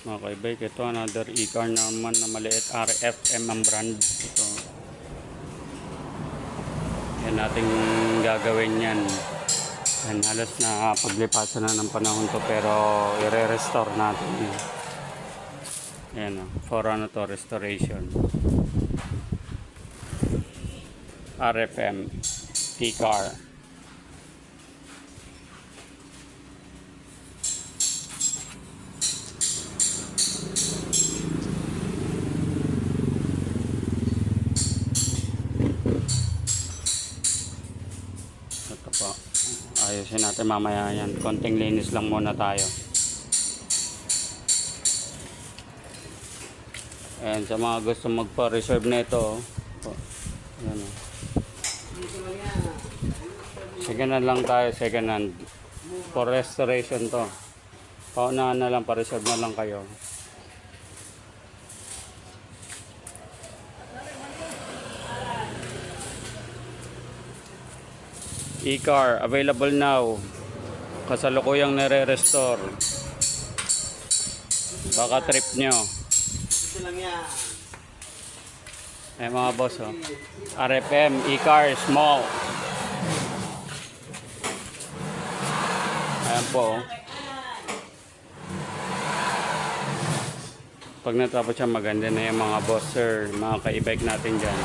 Mga kaibig, ito another e-car naman na maliit, RFM ang brand. Ito. Yan nating gagawin yan. Yan, halos na paglipasan na ng panahon to, pero i-restore natin yan. Yan o, for ano to, restoration. RFM e-car. Ito po, ayusin natin mamaya yan. Konting linis lang muna tayo. Ayan, sa mga gusto magpa-reserve na ito, ayan o. Second hand lang tayo, second hand. For restoration to. Paunahan na lang, pa-reserve na lang kayo. E-car, available now. Kasalukuyang nire-restore. Baka trip nyo. Ay mga boss, oh. RFM, e-car, small. Ayan po, oh. Pag natapos siya, maganda na yung mga boss, sir. Mga ka-e-bike natin dyan.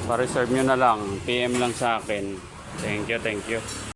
Pa-reserve nyo na lang. PM lang sa akin. Thank you, thank you.